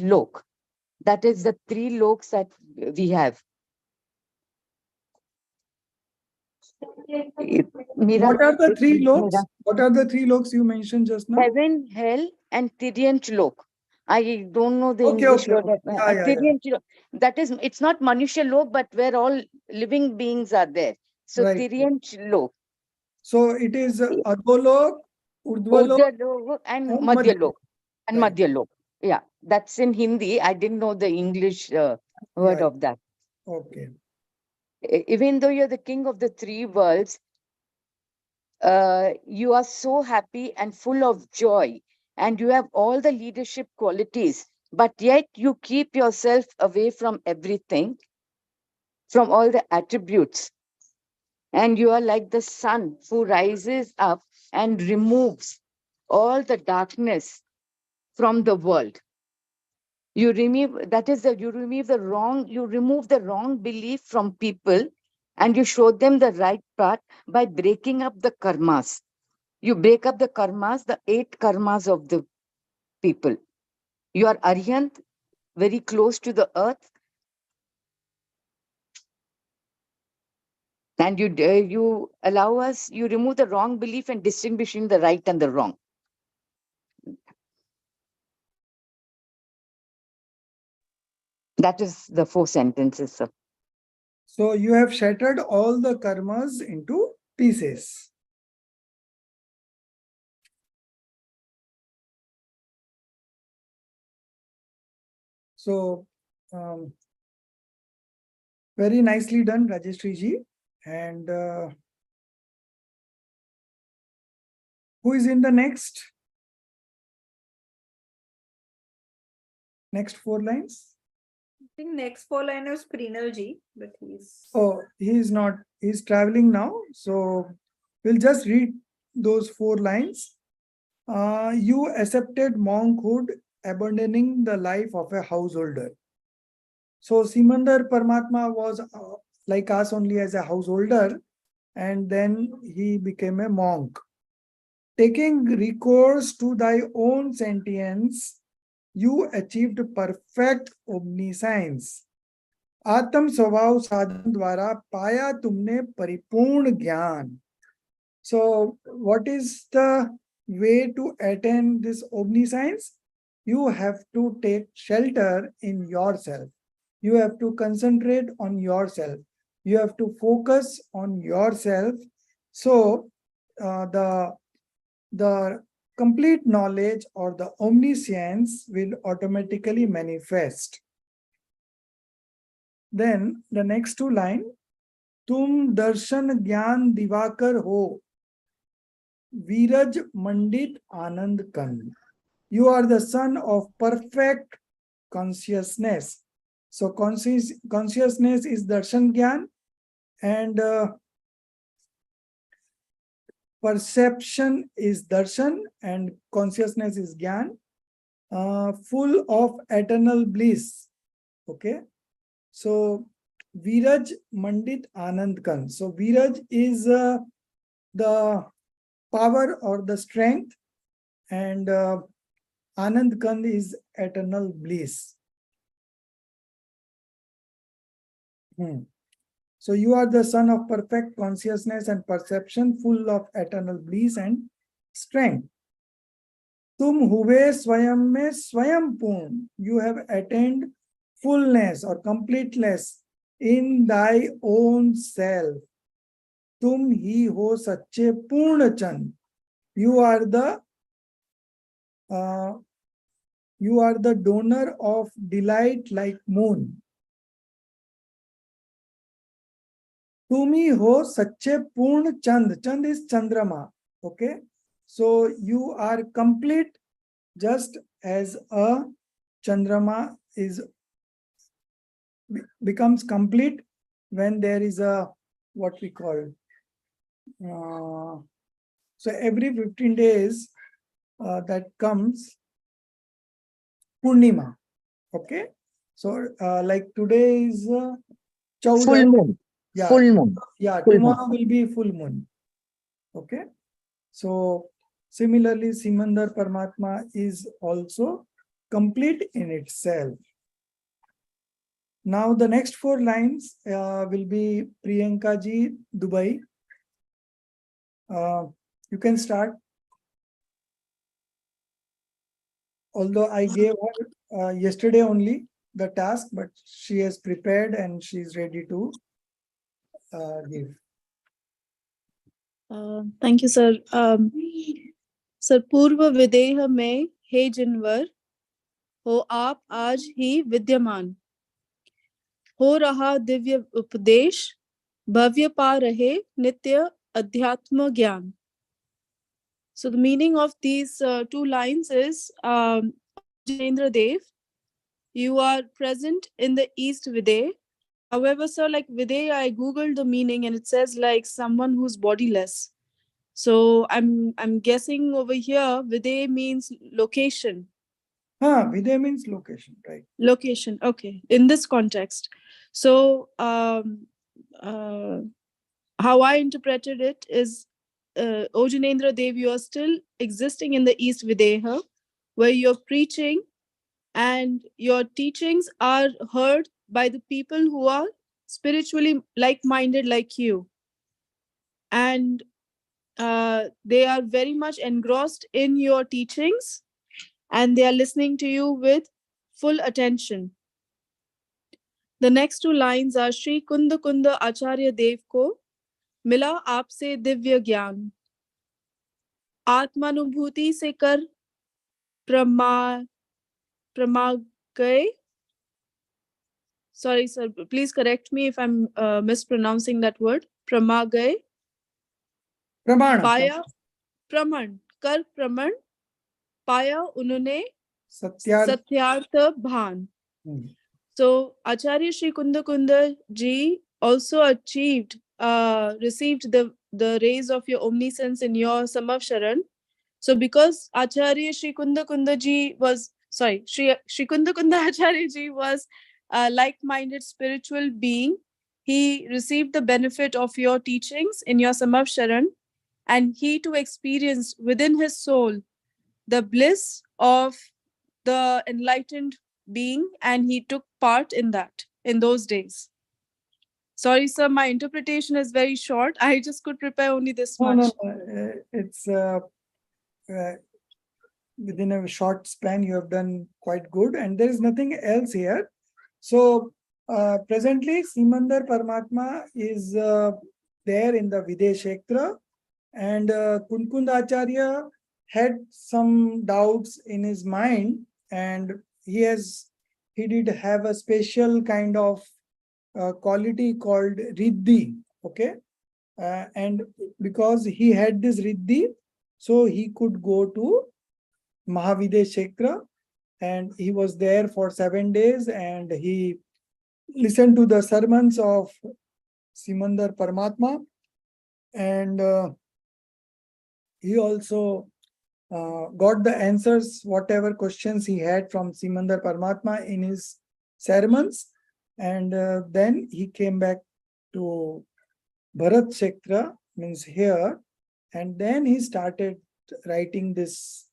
B: Lok. That is the three loks that we have.
A: What are the three loks? What are the three loks you mentioned just now?
B: Heaven, hell, and Tiryanch Lok. I don't know the
A: Okay,
B: English
A: okay,
B: word.
A: okay. Yeah.
B: Tiryanch Lok. That is, it's not Manusha Lok, but where all living beings are there. So
A: Right.
B: Tiryanch Lok.
A: So it is Adholok, Urdhvalok,
B: Urdhva Lok and
A: and
B: Madhya
A: Madhya.
B: Lok. And
A: Right.
B: Madhyalok. Yeah, that's in Hindi. I didn't know the English word
A: Yeah.
B: of that.
A: Okay.
B: Even though you're the king of the three worlds, you are so happy and full of joy, and you have all the leadership qualities, but yet you keep yourself away from everything, from all the attributes. And you are like the sun who rises up and removes all the darkness from the world. You remove, that is the, you remove the wrong belief from people, and you show them the right path by breaking up the karmas. You break up the karmas, the 8 karmas of the people. You are Arhyant, very close to the earth, and you allow us, you remove the wrong belief and distinguishing the right and the wrong. That is the 4 sentences, sir.
A: So you have shattered all the karmas into pieces. So very nicely done, Rajeshri ji. And who is in the next 4 lines?
D: I think next 4 line is Prinal ji, but he's.
A: Oh, he is not. He's traveling now. So we'll just read those 4 lines. You accepted monkhood, abandoning the life of a householder. So Simandar Paramatma was like us only as a householder, and then he became a monk. Taking recourse to thy own sentience, you achieved perfect omniscience. आत्म स्वभाव साधन द्वारा पाया तुमने परिपूर्ण ज्ञान. So what is the way to attain this omniscience? You have to take shelter in yourself. You have to concentrate on yourself. You have to focus on yourself. So the complete knowledge or the omniscience will automatically manifest. Then the next 2 line, तुम दर्शन ज्ञान दिवाकर हो, वीरज मंडित आनंद कंद. You are the son of perfect consciousness. So consciousness is darshan gyan, and perception is darshan, and consciousness is gyan, full of eternal bliss. Okay. So Viraj Mandit Anand Kan. So Viraj is the power or the strength, and Anand Kand is eternal bliss. So you are the son of perfect consciousness and perception, full of eternal bliss and strength. Tum huve swayam mein swayam purn. You have attained fullness or completeness in thy own self. Tum hi ho sache purna chand. You are the donor of delight like moon. Tumi ho sache purna chand. Chand is chandrama. Okay. So you are complete, just as a chandrama becomes complete when there is a what we call. So every 15 days that comes Purnima. Okay. So like today is Chaudah.
B: Full moon.
A: Yeah.
B: Full moon.
A: Yeah.
B: Full
A: Tomorrow
B: moon.
A: will be full moon. Okay. So similarly, Simandar Paramatma is also complete in itself. Now the next 4 lines will be Priyanka ji, Dubai. You can start. Although I gave her yesterday only the task, but she has prepared and she is ready to give.
G: Thank you, sir. Sir, Purva Videha mein हे जिनवर हो आप आज ही विद्यमान, हो रहा दिव्य उपदेश, भव्य पा रहे नित्य अध्यात्म ज्ञान. So the meaning of these two lines is, Jinendra Dev, you are present in the East Viday. However, sir, like Viday, I googled the meaning and it says like someone who's bodiless. So I'm guessing over here Viday means location.
A: Viday means location, right?
G: Location, okay. In this context, so how I interpreted it is, O Jinendra Dev, you are still existing in the East Videha, where you're preaching and your teachings are heard by the people who are spiritually like-minded like you. And they are very much engrossed in your teachings and they are listening to you with full attention. The next two lines are Shri Kunda Kunda Acharya Dev ko मिला आपसे दिव्य ज्ञान, आत्मानुभूति से कर प्रमा गए. Sorry, sir, please correct me if I'm mispronouncing that word. प्रमा गए.
A: Pramana.
G: पाया प्रमाण, कर प्रमाण पाया उन्होंने सत्यार्थ भान. So Acharya Shri Kunda Kunda ji also achieved, received the rays of your omniscience in your Samavsharan. So because Acharya Shri Kunda Kunda ji was, Shri Kunda Kunda Acharya ji was a like-minded spiritual being, he received the benefit of your teachings in your Samavsharan, and he too experienced within his soul the bliss of the enlightened being, and he took part in that in those days. Sorry, sir, my interpretation is very short. I just could prepare only this much.
A: No. It's within a short span, you have done quite good, and there is nothing else here. So presently, Simandar Paramatma is there in the Videshetra, and Kunkund Acharya had some doubts in his mind, and he did have a special kind of quality called Riddhi, okay? And because he had this Riddhi, so he could go to Mahavideshekra, and he was there for 7 days, and he listened to the sermons of Simandar Paramatma, and he also got the answers, whatever questions he had from Simandar Paramatma in his sermons, and then he came back to Bharat Kshetra, means here, and then he started writing this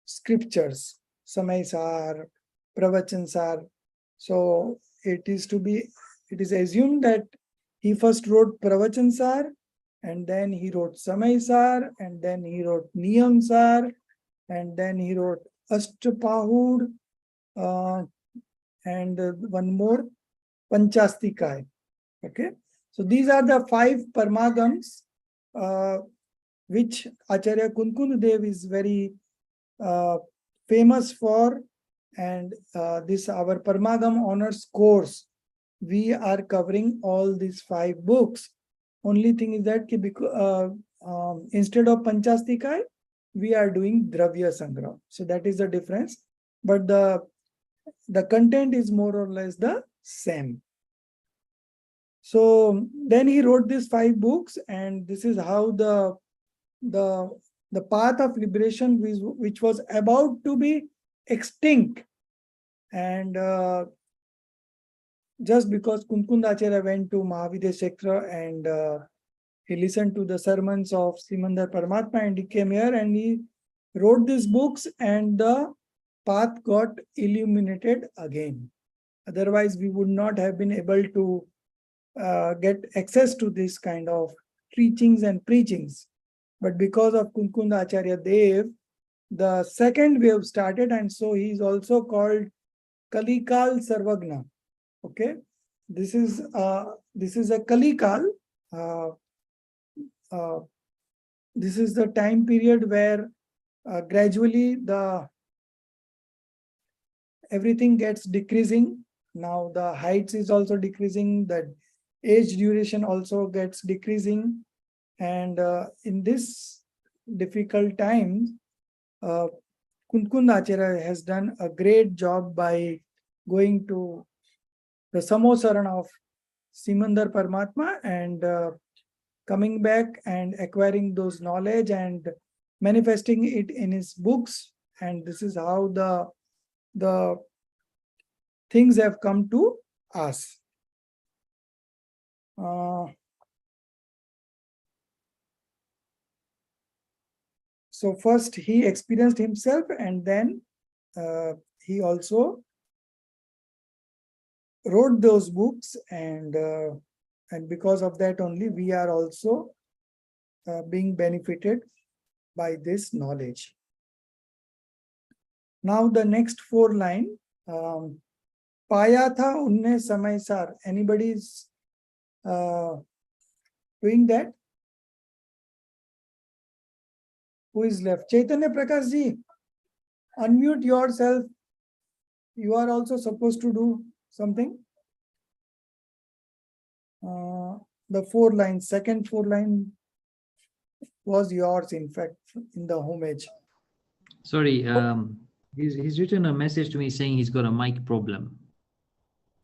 A: scriptures, Samaisar, Pravachansar. So it is assumed that he first wrote Pravachansar, and then he wrote Samaisar, and then he wrote Niyamsar, and then he wrote Ashtapahud, and one more, Panchastikaya. Okay, so these are the 5 Paramadams which Acharya Kunkund Dev is very famous for, and this our Paramadam Honors course, we are covering all these 5 books. Only thing is that instead of Panchastikaya, we are doing Dravya Sangram. So that is the difference. But the content is more or less the same. So then he wrote these 5 books, and this is how the path of liberation, which was about to be extinct, and just because Kunkund Acharya went to Mahavideshekra and he listened to the sermons of Simandar Paramatma, and he came here and he wrote these books, and the path got illuminated again. Otherwise, we would not have been able to get access to this kind of teachings and preachings. But because of Kunkund Acharya Dev, the second wave started, and so he is also called Kalikal Sarvagna. Okay, this is a Kalikal. This is the time period where gradually everything gets decreasing. Now the heights is also decreasing, the age duration also gets decreasing, and in this difficult time, Kunkund Acharya has done a great job by going to the Samosaran of Simandar Paramatma and coming back and acquiring those knowledge and manifesting it in his books. And this is how the things have come to us. So first he experienced himself, and then he also wrote those books, and because of that only we are also being benefited by this knowledge. Now the next 4 line, Paya tha unne samay sar. Anybody is doing that? Who is left? Chaitanya Prakash ji, unmute yourself. You are also supposed to do something. The 4 lines, second 4 line was yours, in fact, in the homage.
C: Sorry, he's written a message to me saying he's got a mic problem.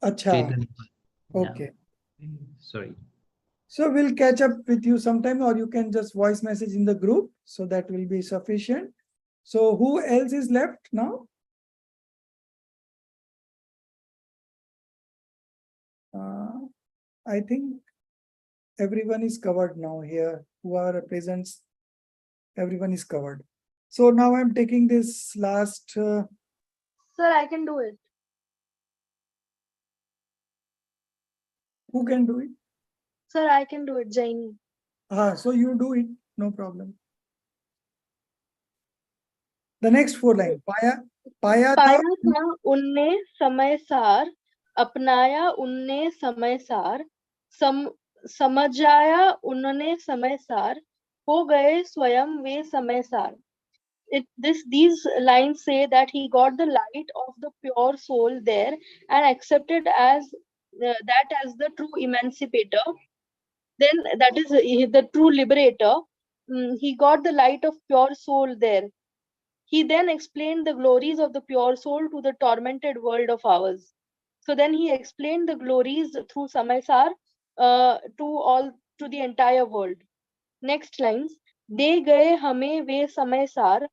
A: Acha.
C: Chaitanya.
A: Okay.
C: Yeah. Sorry.
A: So we'll catch up with you sometime, or you can just voice message in the group, so that will be sufficient. So who else is left now? I think everyone is covered now here. Who are present, everyone is covered. So now I'm taking this last.
F: Sir, I can do it.
A: Who can do it?
F: Sir, I can do it, Jaini.
A: So you do it, no problem. The next 4 line. Paya tha
F: unne samay sar, apnaya unne samay sar, समझाया उन्होंने समय सार, हो गए स्वयं वे समय सार. These lines say that he got the light of the pure soul there and accepted as that as the true emancipator. Then that is the true liberator. He got the light of pure soul there. He then explained the glories of the pure soul to the tormented world of ours. So then he explained the glories through Samaysar to the entire world. Next lines. दे गए हमें वे समयसार,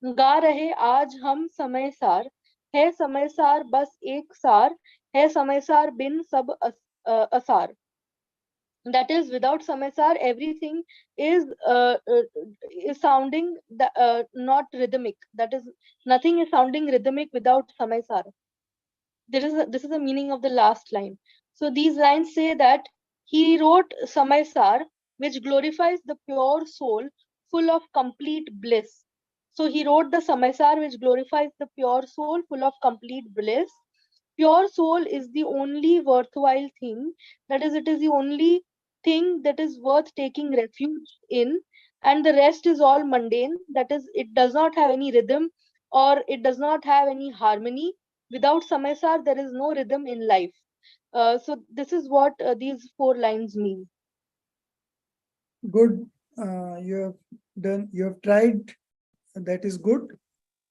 F: गा रहे आज हम समयसार, है समयसार बस एक सार, है समयसार बिन सब असार. That is, without Samaysar, everything is sounding not rhythmic. That is, nothing is sounding rhythmic without Samaysar. This is the meaning of the last line. So these lines say that he wrote Samaysar, which glorifies the pure soul, full of complete bliss. So he wrote the Samaysar, which glorifies the pure soul, full of complete bliss. Pure soul is the only worthwhile thing. That is, it is the only thing that is worth taking refuge in, and the rest is all mundane. That is, it does not have any rhythm, or it does not have any harmony. Without Samaysar, there is no rhythm in life. So this is what these 4 lines mean.
A: Good. You have done. You have tried. That is good.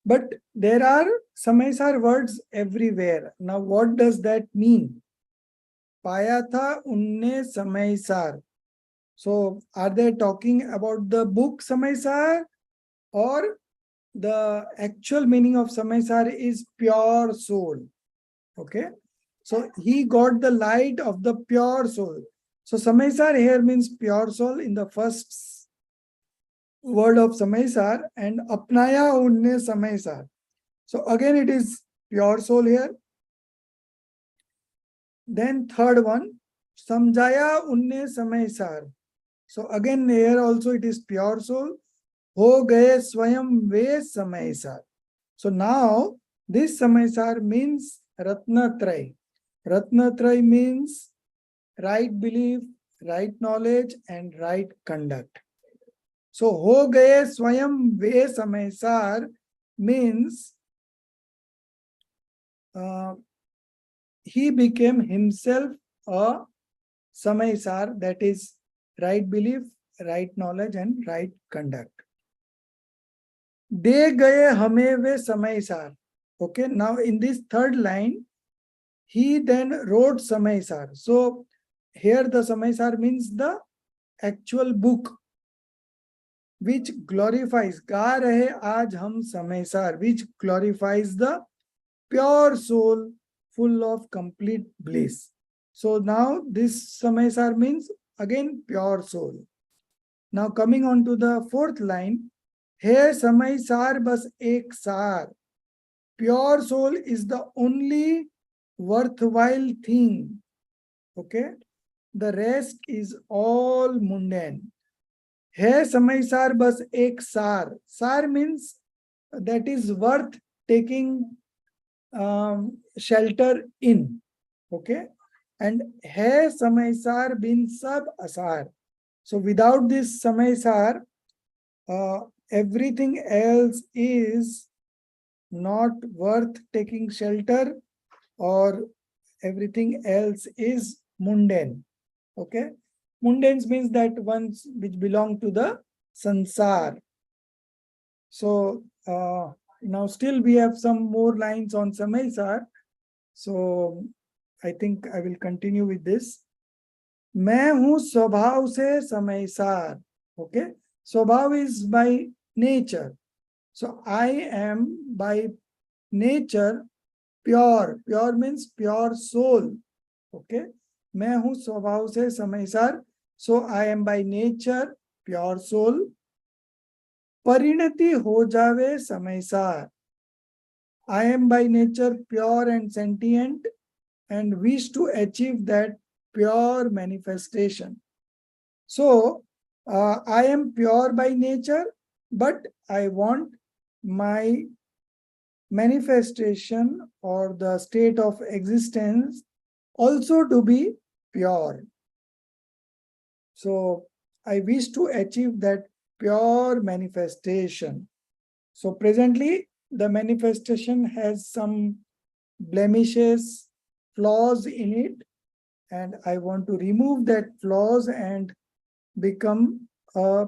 A: But there are Samaysar words everywhere. Now, what does that mean? Paya tha unne Samaysar. So, are they talking about the book Samaysar, or the actual meaning of Samaysar is pure soul? Okay. So, he got the light of the pure soul. So, Samaysar here means pure soul in the first word of Samaysar, and apnaya unne Samaysar. So again, it is pure soul here. Then third one, samjhaya unne samaysar. So again, here also it is pure soul. Ho gaye swayam ve samaysar. So now this samaysar means Ratnatray. Ratnatray means right belief, right knowledge, and right conduct. So ho gaye swayam ve samaysar means he became himself a samaysar, that is right belief, right knowledge and right conduct. De gaye hame ve samaysar. Okay, now in this third line, he then wrote samaysar. So here the samaysar means the actual book which glorifies, ga rahe aaj hum samaysar, which glorifies the pure soul full of complete bliss. So now this samaysar means again pure soul. Now coming on to the fourth line, hai samaysar bas ek sar. Pure soul is the only worthwhile thing. Okay, the rest is all mundane. Hai samaysar bas ek sar. Sar means that is worth taking shelter in. Okay, and hai samaysar bin sab asar. So without this samaysar, everything else is not worth taking shelter, or everything else is mundane. Okay, mundane means that ones which belong to the sansar. So now still we have some more lines on samaysar. So I think I will continue with this. मैं हूं स्वभाव से Samaysar. Okay, स्वभाव is by nature. So I am by nature pure. Pure means pure soul. Okay, मैं हूं स्वभाव से Samaysar. So I am by nature pure soul. परिणति हो जावे Samaysar. I am by nature pure and sentient and wish to achieve that pure manifestation. So I am pure by nature, but I want my manifestation or the state of existence also to be pure. So I wish to achieve that pure manifestation. So presently the manifestation has some blemishes, flaws in it, and I want to remove that flaws and become a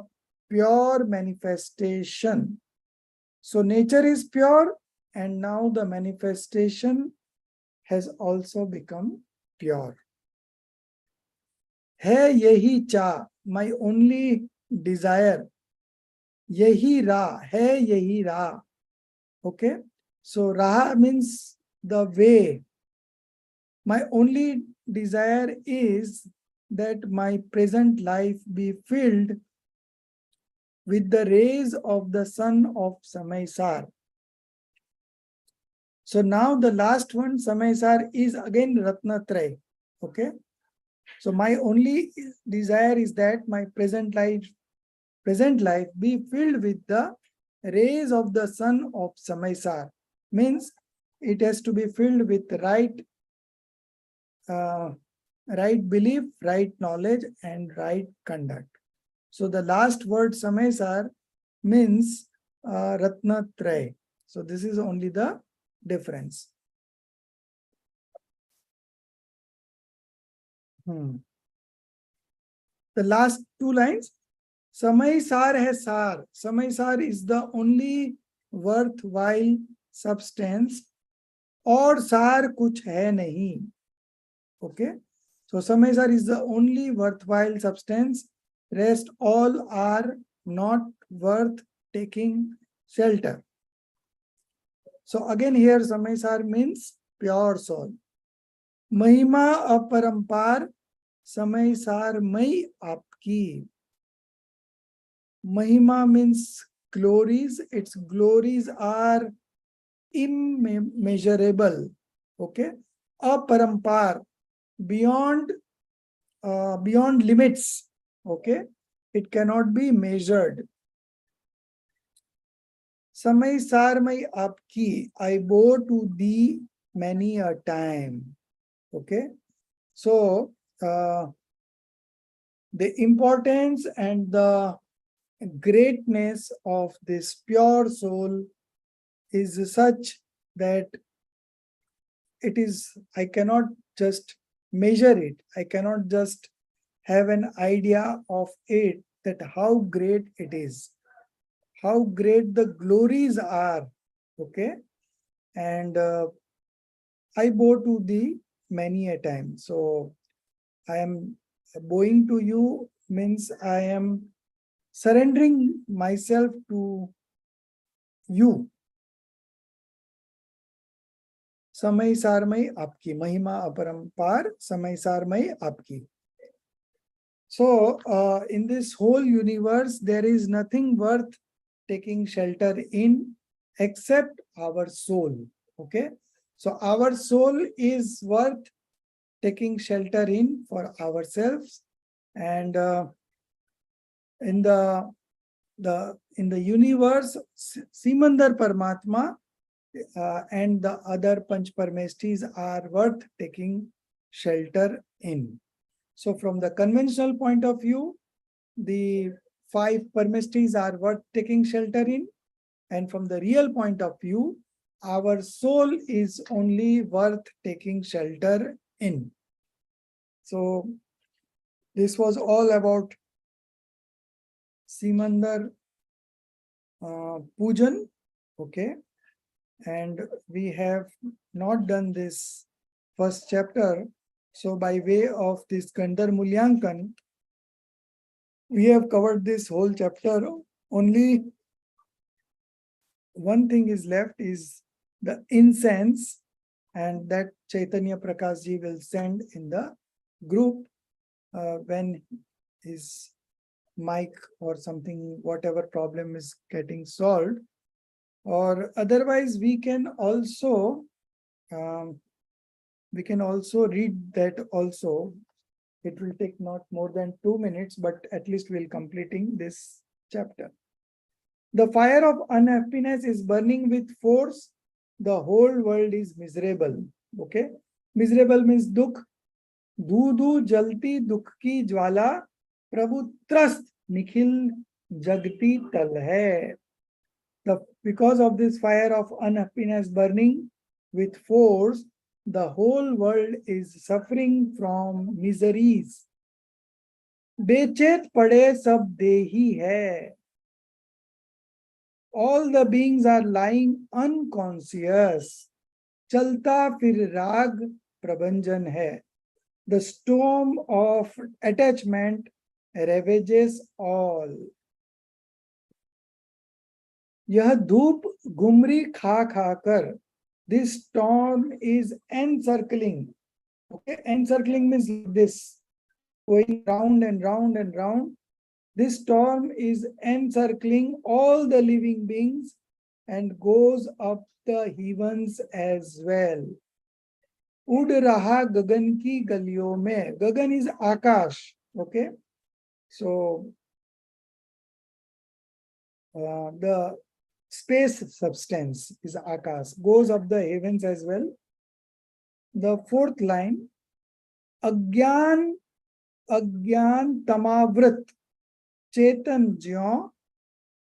A: pure manifestation. So nature is pure, and now the manifestation has also become pure. Hai yahi cha, my only desire. Yahi ra, hai yahi ra. Okay, so raha means the way. My only desire is that my present life be filled with the rays of the sun of Samaysar. So now the last one, Samaysar, is again Ratnatraya. Okay, so my only desire is that my present life be filled with the rays of the sun of Samaysar. Means it has to be filled with right belief, right knowledge and right conduct. So the last word Samaysar means Ratnatraya. So this is only the difference. The last two lines, Samaysar hai sar. Samaysar is the only worthwhile substance. और सार कुछ है नहीं. Okay, so Samaysar is the only worthwhile substance. Rest all are not worth taking shelter. So again here Samaysar means pure soul. Mahima aparampar Samaysar mai aapki. Mahima means glories. Its glories are immeasurable. Okay, aparampar, beyond limits. Okay, it cannot be measured. Samaysar mai aapki, I bow to thee many a time. Okay, so the importance and the greatness of this pure soul is such that it is, I cannot just measure it. I cannot just have an idea of it, that how great it is, how great the glories are. Okay. And I bow to thee many a time. So I am bowing to you means I am surrendering myself to you. समय सारमय आपकी महिमा अपरंपार, समय सारमय आपकी. So in this whole universe, there is nothing worth taking shelter in except our soul. Okay. So our soul is worth taking shelter in for ourselves. And in the universe, Simandar Paramatma and the other Panch Parmeshtis are worth taking shelter in. So from the conventional point of view, the 5 Parmeshtis are worth taking shelter in. And from the real point of view, our soul is only worth taking shelter in. So this was all about Simandar Pujan. Okay. And we have not done this first chapter. So by way of this Gandhar Mulyankan, we have covered this whole chapter. Only one thing is left is the incense, and that Chaitanya Prakash ji will send in the group when his mic or something, whatever problem is getting solved. Or otherwise we can also read that also. It will take not more than 2 minutes, but at least we'll completing this chapter. The fire of unhappiness is burning with force. The whole world is miserable. Okay. Miserable means dukh. Dhu jalti dukh ki jwala. Prabhu trust nikhil jagti tal hai. Because of this fire of unhappiness burning with force, the whole world is suffering from miseries. Bechet pade sab dehi hai. All the beings are lying unconscious. Chalta fir rag prabhanjan hai. The storm of attachment ravages all. यह धूप घुमरी खा खाकर, this storm is encircling. Okay, encircling means this, going round and round and round. This storm is encircling all the living beings and goes up the heavens as well. उड़ रहा गगन की गलियों में. Gagan is Akash. Okay, so the space substance is Akash, goes up the heavens as well. The 4th line, Agyan tamavrit chetan ज्यों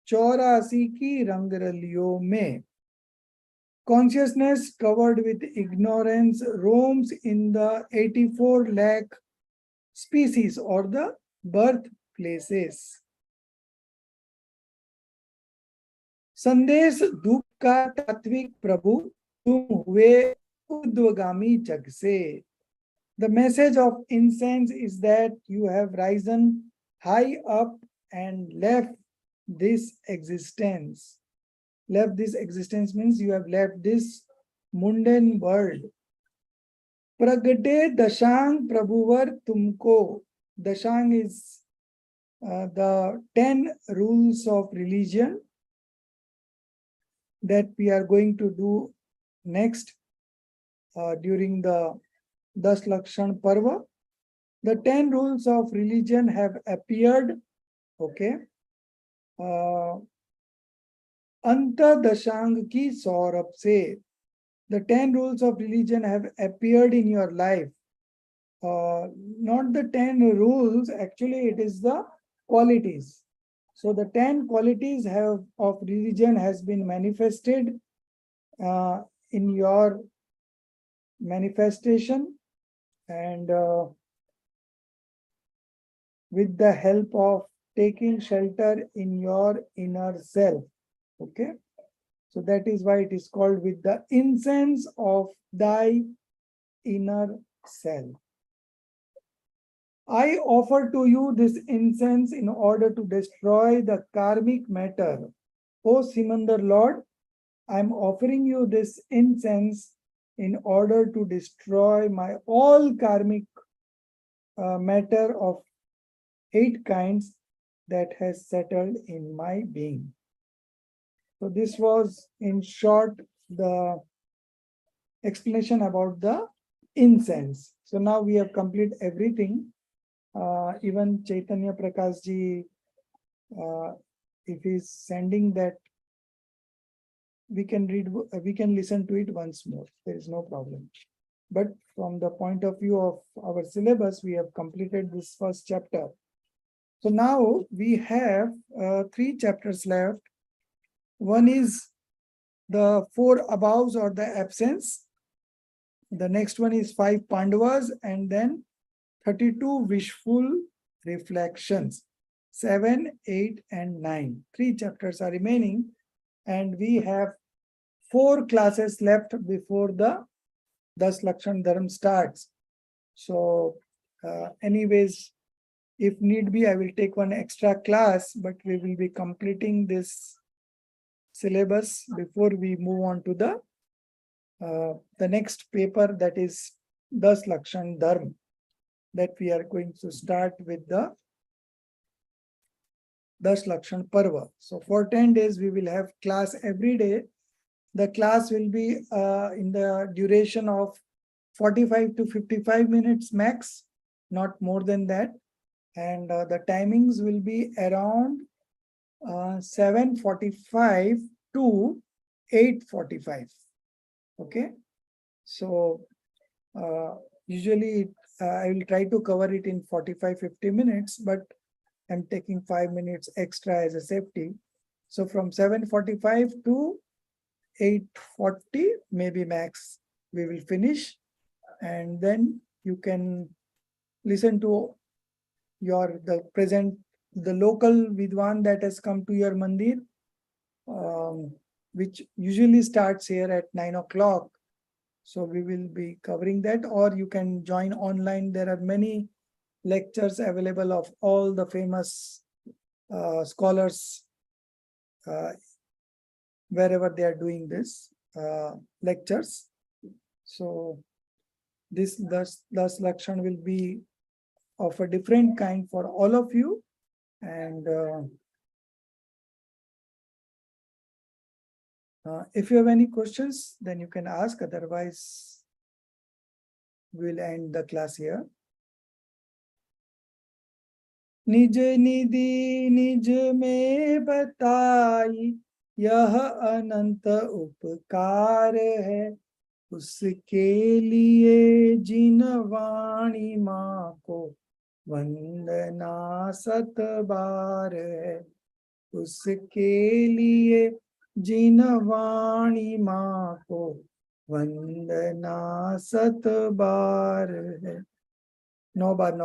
A: 84 की रंगरलियों में. Consciousness covered with ignorance roams in the 84 lakh species or the birthplaces. संदेश दुख का तात्विक प्रभु तुम हुए ऊर्ध्वगामी जग से. The message of incense is that you have risen high up and left this existence. Left this existence means you have left this mundane world. Pragate dashang prabhuvar tumko. Dashang is the 10 rules of religion that we are going to do next during the Das Lakshan Parva. The 10 rules of religion have appeared. Okay. Anta Dashang ki saurabh se. The 10 rules of religion have appeared in your life. Not the 10 rules, actually it is the qualities. So the 10 qualities of religion has been manifested in your manifestation, and with the help of taking shelter in your inner self. Okay, so that is why it is called with the incense of thy inner self. I offer to you this incense in order to destroy the karmic matter. O Simandar Lord, I am offering you this incense in order to destroy my all karmic matter of 8 kinds that has settled in my being. So this was in short the explanation about the incense. So now we have completed everything. Even Chaitanya Prakash ji, if he's sending that, we can listen to it once more. There is no problem. But from the point of view of our syllabus, we have completed this first chapter. So now we have 3 chapters left. One is the 4 abhows or the absence. The next one is 5 Pandavas, and then 32 wishful reflections. 7, 8, and 9. 3 chapters are remaining, and we have 4 classes left before the 10 Lakshan Dharma starts. So anyways, if need be, I will take one extra class, but we will be completing this syllabus before we move on to the next paper, that is 10 Lakshan Dharma, that we are going to start with the 10 Lakshan Parva. So for 10 days, we will have class every day. The class will be in the duration of 45 to 55 minutes max, not more than that. And the timings will be around 7:45 to 8:45. Okay. So usually I will try to cover it in 45-50 minutes, but I'm taking 5 minutes extra as a safety. So from 7:45 to 8:40, maybe max, we will finish. And then you can listen to the local Vidwan that has come to your mandir, which usually starts here at 9 o'clock. So we will be covering that, or you can join online. There are many lectures available of all the famous scholars wherever they are doing this lectures. So this 10 Lakshan will be of a different kind for all of you. And if you have any questions, then you can ask. Otherwise, we'll end the class here. निज निधि निज में बताई, यह अनंत उपकार है। उसके लिए जिन वाणी माँ को वंदना 7 बार है। उसके लिए जिन वाणी माँ को वंदना 7 बार है। 9 बार 9